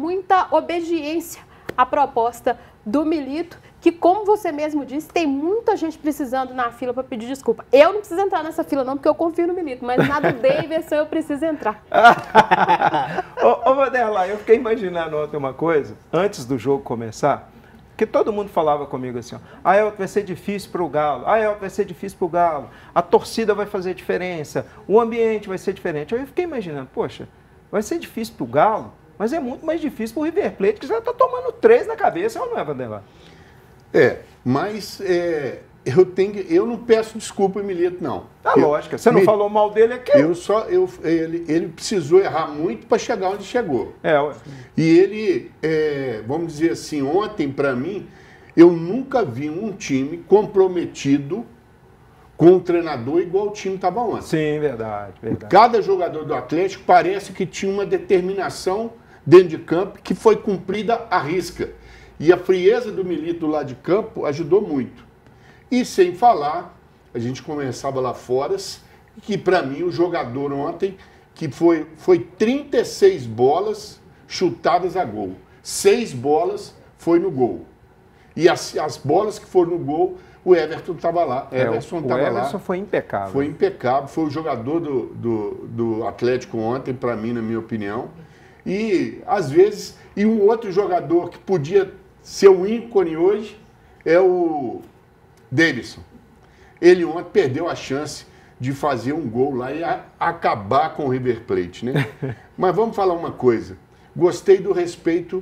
muita obediência à proposta do Milito, que, como você mesmo disse, tem muita gente precisando na fila para pedir desculpa. Eu não preciso entrar nessa fila não, porque eu confio no Milito, mas na do Davidson eu preciso entrar. Ô, Vanderlei, eu fiquei imaginando ontem uma coisa, antes do jogo começar, que todo mundo falava comigo assim, ó, Elton, vai ser difícil para o Galo, Elton, vai ser difícil para o Galo, a torcida vai fazer diferença, o ambiente vai ser diferente. Eu fiquei imaginando, poxa, vai ser difícil para o Galo, mas é muito mais difícil para o River Plate, que já está tomando 3 na cabeça, ou não é, Vanderlei? Mas eu não peço desculpa ao Milito, não. Lógico, você não falou mal dele aqui. Ele precisou errar muito para chegar onde chegou. Ué. E ele, vamos dizer assim, ontem, para mim, eu nunca vi um time comprometido com um treinador igual o time estava ontem. Sim, verdade. Cada jogador do Atlético parece que tinha uma determinação dentro de campo que foi cumprida à risca. E a frieza do Milito lá de campo ajudou muito. E sem falar, a gente conversava lá fora, que para mim o jogador ontem, que foi 36 bolas chutadas a gol. 6 bolas foi no gol. E as bolas que foram no gol, o Everton estava lá. O Everton foi impecável. Foi impecável, foi o jogador do Atlético ontem, para mim, na minha opinião. E, às vezes, um outro jogador que podia ser o ícone hoje é o Davidson. Ele ontem perdeu a chance de fazer um gol lá e acabar com o River Plate, né? Mas vamos falar uma coisa. Gostei do respeito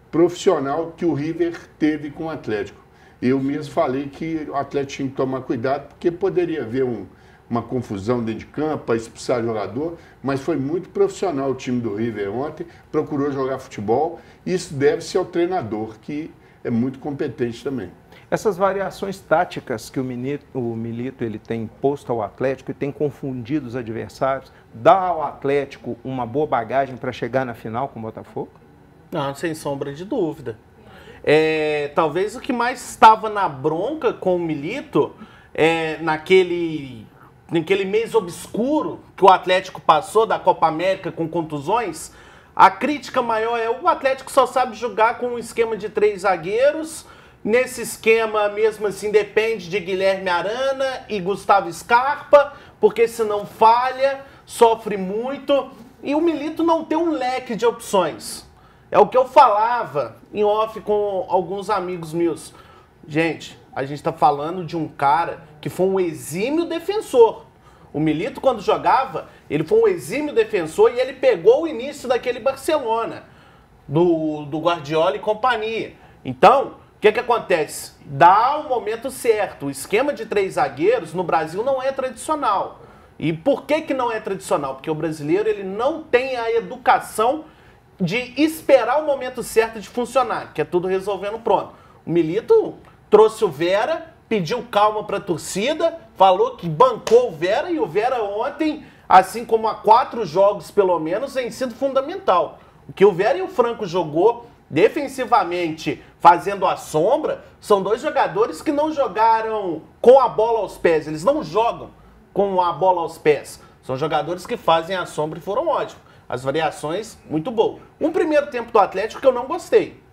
profissional que o River teve com o Atlético. Eu mesmo falei que o Atlético tinha que tomar cuidado, porque poderia haver uma confusão dentro de campo, para expulsar jogador, mas foi muito profissional o time do River ontem, procurou jogar futebol. Isso deve-se ao treinador, que é muito competente também. Essas variações táticas que o Milito ele tem imposto ao Atlético e tem confundido os adversários, dá ao Atlético uma boa bagagem para chegar na final com o Botafogo? Não, sem sombra de dúvida. Talvez o que mais estava na bronca com o Milito, naquele mês obscuro que o Atlético passou da Copa América com contusões, a crítica maior é o Atlético só sabe jogar com um esquema de 3 zagueiros. Nesse esquema, mesmo assim, depende de Guilherme Arana e Gustavo Scarpa, porque senão falha, sofre muito. E o Milito não tem um leque de opções. É o que eu falava em off com alguns amigos meus. Gente, a gente está falando de um cara que foi um exímio defensor. O Milito, quando jogava, ele foi um exímio defensor e ele pegou o início daquele Barcelona, do Guardiola e companhia. Então, o que acontece? Dá o momento certo. O esquema de 3 zagueiros no Brasil não é tradicional. E por que não é tradicional? Porque o brasileiro ele não tem a educação de esperar o momento certo de funcionar, que é tudo resolvendo pronto. O Milito trouxe o Vera, pediu calma para a torcida, falou que bancou o Vera, e o Vera ontem, assim como há 4 jogos pelo menos, tem sido fundamental. O que o Vera e o Franco jogou defensivamente, fazendo a sombra, são 2 jogadores que não jogaram com a bola aos pés, eles não jogam com a bola aos pés. São jogadores que fazem a sombra e foram ótimos. As variações, muito boas. Um primeiro tempo do Atlético que eu não gostei.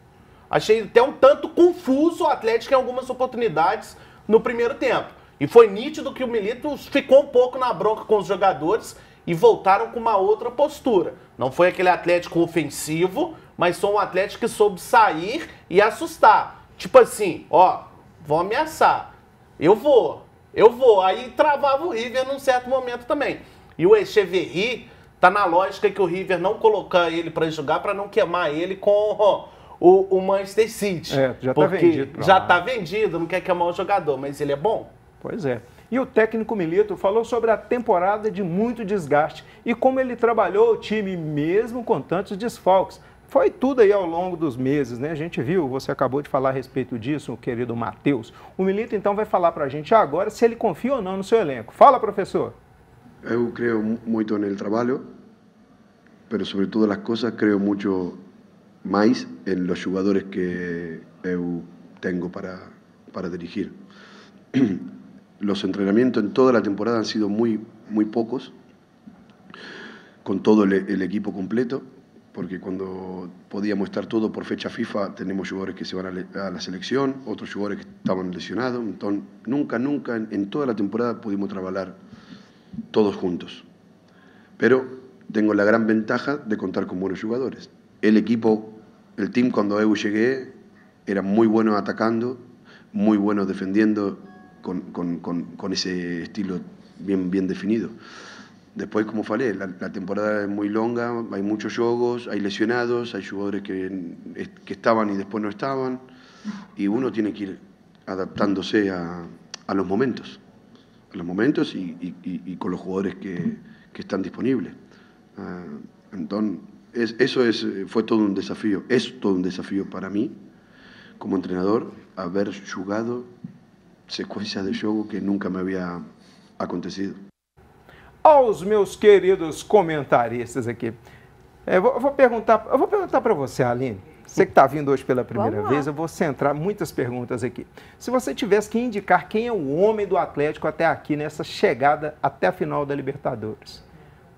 Achei até um tanto confuso o Atlético em algumas oportunidades no primeiro tempo. E foi nítido que o Milito ficou um pouco na bronca com os jogadores e voltaram com uma outra postura. Não foi aquele Atlético ofensivo, mas foi um Atlético que soube sair e assustar. Tipo assim, vão ameaçar. Eu vou. Aí travava o River num certo momento também. E o Echeverri tá na lógica que o River não colocar ele para jogar para não queimar ele com o Manchester City. Já tá vendido. Já tá vendido, não quer queimar o jogador, mas ele é bom. Pois é. E o técnico Milito falou sobre a temporada de muito desgaste e como ele trabalhou o time mesmo com tantos desfalques. Foi tudo aí ao longo dos meses, né? A gente viu, você acabou de falar a respeito disso, o querido Matheus. O Milito, então, vai falar para a gente agora se ele confia ou não no seu elenco. Fala, professor. Eu creio muito no trabalho, mas, sobre todas as coisas, creio muito mais em los jogadores que eu tenho para dirigir. Los entrenamientos en toda la temporada han sido muy pocos, con todo el equipo completo. porque cuando podíamos estar todo por fecha FIFA, tenemos jugadores que se van a la selección, otros jugadores que estaban lesionados, entonces nunca en toda la temporada pudimos trabajar todos juntos. Pero tengo la gran ventaja de contar con buenos jugadores. El equipo, el team cuando eu llegué, era muy bueno atacando, muy bueno defendiendo con ese estilo bien definido. Después, como falei, la temporada es muy longa, hay muchos juegos, hay lesionados, hay jugadores que estaban y después no estaban, y uno tiene que ir adaptándose a los momentos y con los jugadores que están disponibles. Entonces, fue todo un desafío, es todo un desafío para mí, como entrenador, haber jugado sequências de jogo que nunca me havia acontecido. Aos meus queridos comentaristas aqui, eu vou perguntar para você, Aline, você que está vindo hoje pela primeira vez, eu vou centrar muitas perguntas aqui. Se você tivesse que indicar quem é o homem do Atlético até aqui, nessa chegada até a final da Libertadores,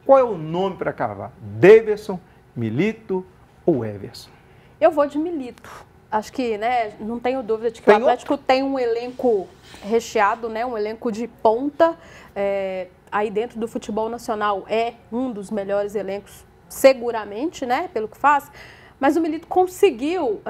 qual é o nome para cavar? Daverson, Milito ou Everson? Eu vou de Milito. Acho que, né, não tenho dúvida de que o Atlético tem um elenco recheado, né, um elenco de ponta. Aí dentro do futebol nacional é um dos melhores elencos, seguramente, né, pelo que faz. Mas o Milito conseguiu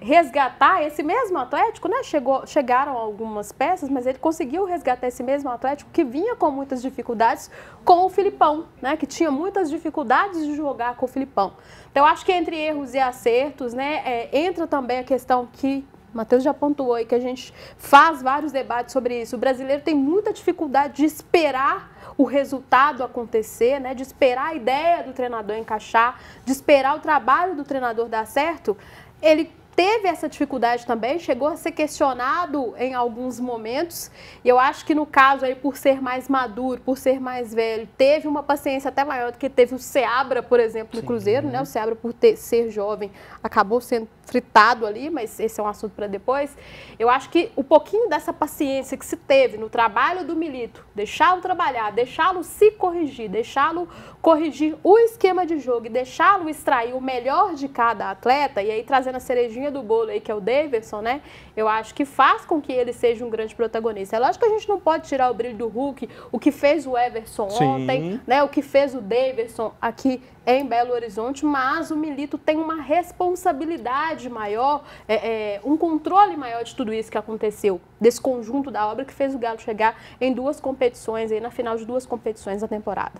resgatar esse mesmo Atlético, né? Chegaram algumas peças, mas ele conseguiu resgatar esse mesmo Atlético que vinha com muitas dificuldades com o Filipão, né? Que tinha muitas dificuldades de jogar com o Filipão. Então, eu acho que entre erros e acertos, né, entra também a questão que o Matheus já pontuou aí, que a gente faz vários debates sobre isso. O brasileiro tem muita dificuldade de esperar o resultado acontecer, né? De esperar a ideia do treinador encaixar, de esperar o trabalho do treinador dar certo. Ele teve essa dificuldade também, chegou a ser questionado em alguns momentos, e eu acho que no caso aí, por ser mais maduro, por ser mais velho, teve uma paciência até maior do que teve o Seabra, por exemplo, no Cruzeiro, né? O Seabra, por ser jovem, acabou sendo fritado ali, mas esse é um assunto para depois. Eu acho que o pouquinho dessa paciência que se teve no trabalho do Milito, deixá-lo trabalhar, deixá-lo se corrigir, deixá-lo corrigir o esquema de jogo e deixá-lo extrair o melhor de cada atleta, e aí trazendo a cerejinha do bolo aí, que é o Daverson, né? Eu acho que faz com que ele seja um grande protagonista. É lógico que a gente não pode tirar o brilho do Hulk, o que fez o Everson ontem, né? O que fez o Daverson aqui em Belo Horizonte, mas o Milito tem uma responsabilidade maior, um controle maior de tudo isso que aconteceu, desse conjunto da obra que fez o Galo chegar em duas competições, aí na final de duas competições da temporada.